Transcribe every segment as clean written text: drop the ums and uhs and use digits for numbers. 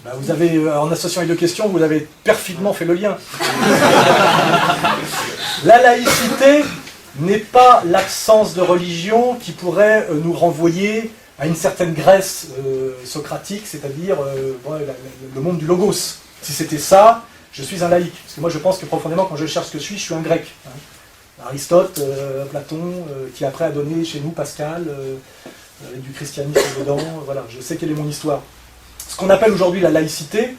Ben vous avez, en associant les deux questions, vous avez perfidement fait le lien. La laïcité n'est pas l'absence de religion qui pourrait nous renvoyer à une certaine Grèce socratique, c'est-à-dire le monde du logos. Si c'était ça, je suis un laïc. Parce que moi je pense que profondément, quand je cherche ce que je suis un grec. Hein. Aristote, Platon, qui après a donné chez nous Pascal, avec du christianisme dedans, voilà, je sais quelle est mon histoire. Ce qu'on appelle aujourd'hui la laïcité,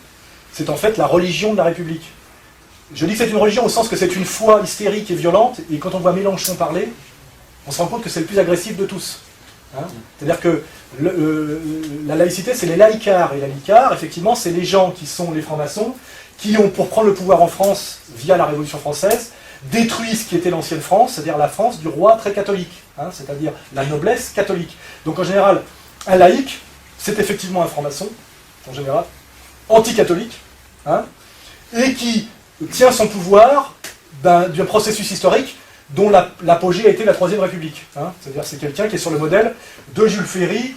c'est en fait la religion de la République. Je dis que c'est une religion au sens que c'est une foi hystérique et violente, et quand on voit Mélenchon parler, on se rend compte que c'est le plus agressif de tous. Hein, c'est-à-dire que la laïcité, c'est les laïcards, et les laïcards, effectivement, c'est les gens qui sont les francs-maçons, qui ont, pour prendre le pouvoir en France, via la Révolution française, détruit ce qui était l'ancienne France, c'est-à-dire la France du roi très catholique, hein, c'est-à-dire la noblesse catholique. Donc en général, un laïc, c'est effectivement un franc-maçon, en général, anti-catholique, hein, et qui tient son pouvoir d'un processus historique dont l'apogée a été la Troisième République. Hein, c'est-à-dire c'est quelqu'un qui est sur le modèle de Jules Ferry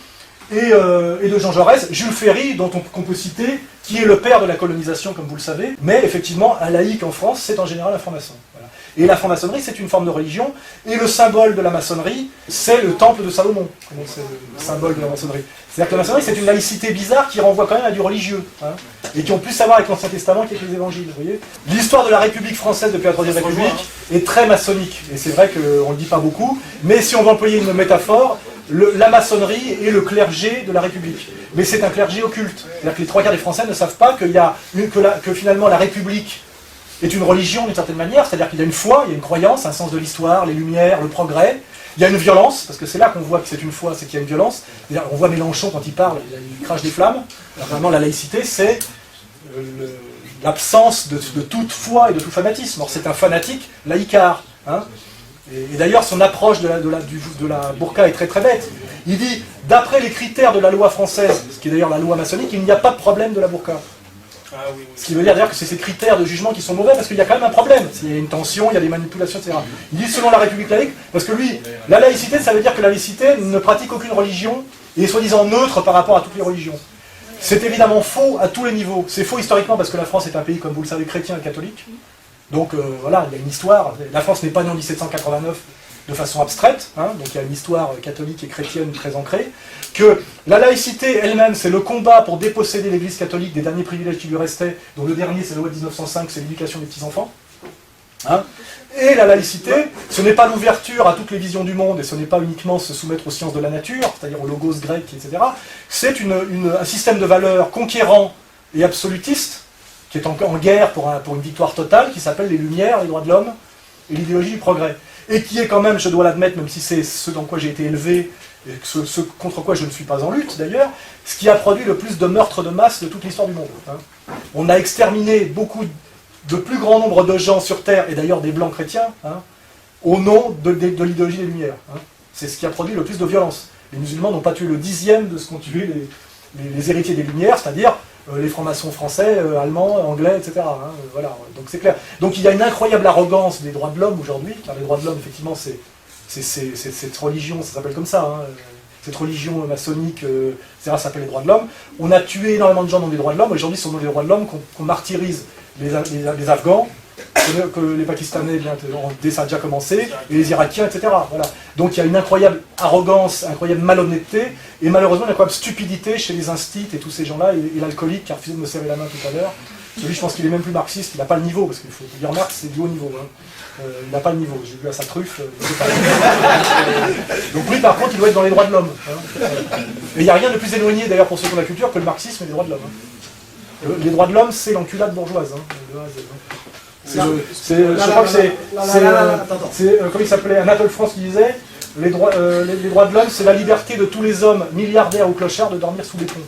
et de Jean Jaurès. Jules Ferry, qu'on peut citer, qui est le père de la colonisation, comme vous le savez, mais effectivement, un laïc en France, c'est en général un franc-maçon. Voilà. Et la franc-maçonnerie, c'est une forme de religion, et le symbole de la maçonnerie, c'est le temple de Salomon. C'est le symbole de la maçonnerie. C'est-à-dire que la maçonnerie, c'est une laïcité bizarre qui renvoie quand même à du religieux, hein, et qui ont plus à voir avec l'Ancien Testament qu'avec les évangiles. Vous voyez, l'histoire de la République française depuis la Troisième République est très maçonnique, et c'est vrai qu'on ne le dit pas beaucoup, mais si on veut employer une métaphore, la maçonnerie est le clergé de la République. Mais c'est un clergé occulte. C'est-à-dire que les trois quarts des Français ne savent pas que finalement la République est une religion d'une certaine manière, c'est-à-dire qu'il y a une foi, il y a une croyance, un sens de l'histoire, les lumières, le progrès. Il y a une violence, parce que c'est là qu'on voit que c'est une foi, c'est qu'il y a une violence. On voit Mélenchon quand il parle, il crache des flammes. Alors, vraiment, la laïcité, c'est l'absence de toute foi et de tout fanatisme. Or, c'est un fanatique laïcard. Hein. Et d'ailleurs, son approche de la burqa est très très bête. Il dit, d'après les critères de la loi française, ce qui est d'ailleurs la loi maçonnique, il n'y a pas de problème de la burqa. Ah, oui, oui. Ce qui veut dire d'ailleurs que c'est ces critères de jugement qui sont mauvais, parce qu'il y a quand même un problème. Il y a une tension, il y a des manipulations, etc. Il dit selon la République laïque, parce que lui, la laïcité, ça veut dire que la laïcité ne pratique aucune religion, et est soi-disant neutre par rapport à toutes les religions. C'est évidemment faux à tous les niveaux. C'est faux historiquement, parce que la France est un pays, comme vous le savez, chrétien et catholique. Donc voilà, il y a une histoire. La France n'est pas née en 1789 de façon abstraite, hein, donc il y a une histoire catholique et chrétienne très ancrée, que la laïcité elle-même, c'est le combat pour déposséder l'Église catholique des derniers privilèges qui lui restaient, dont le dernier, c'est la loi de 1905, c'est l'éducation des petits-enfants. Hein. Et la laïcité, ce n'est pas l'ouverture à toutes les visions du monde, et ce n'est pas uniquement se soumettre aux sciences de la nature, c'est-à-dire aux logos grecs, etc. C'est un système de valeurs conquérant et absolutiste, qui est en guerre pour une victoire totale, qui s'appelle les Lumières, les droits de l'homme et l'idéologie du progrès. Et qui est quand même, je dois l'admettre, même si c'est ce dans quoi j'ai été élevé, et ce contre quoi je ne suis pas en lutte d'ailleurs, ce qui a produit le plus de meurtres de masse de toute l'histoire du monde. Hein. On a exterminé de plus grand nombre de gens sur Terre, et d'ailleurs des blancs chrétiens, hein, au nom de l'idéologie des Lumières. Hein. C'est ce qui a produit le plus de violence. Les musulmans n'ont pas tué le 10e de ce qu'ont tué les héritiers des Lumières, c'est-à-dire les francs-maçons français, allemands, anglais, etc. Hein, voilà, donc c'est clair. Donc il y a une incroyable arrogance des droits de l'homme aujourd'hui, car les droits de l'homme, effectivement, c'est cette religion, ça s'appelle comme ça, hein, cette religion maçonnique, etc., ça s'appelle les droits de l'homme. On a tué énormément de gens dans les droits de l'homme, aujourd'hui ce sont les droits de l'homme qu'on martyrise les Afghans, que les Pakistanais, dès ça a déjà commencé, et les Irakiens, etc. Voilà. Donc il y a une incroyable arrogance, incroyable malhonnêteté, et malheureusement une incroyable stupidité chez les instits et tous ces gens-là, et l'alcoolique qui a refusé de me serrer la main tout à l'heure. Celui, je pense qu'il est même plus marxiste, il n'a pas le niveau, parce qu'il faut dire Marx, c'est du haut niveau. Hein. Il n'a pas le niveau, j'ai vu à sa truffe. Donc lui, par contre, il doit être dans les droits de l'homme. Hein. Et il n'y a rien de plus éloigné, d'ailleurs, pour ceux qui ont la culture, que le marxisme et les droits de l'homme. Hein. Les droits de l'homme, c'est l'enculade bourgeoise. Hein. Je crois que c'est comment il s'appelait, Anatole France qui disait les droits de l'homme, c'est la liberté de tous les hommes, milliardaires ou clochards, de dormir sous les ponts.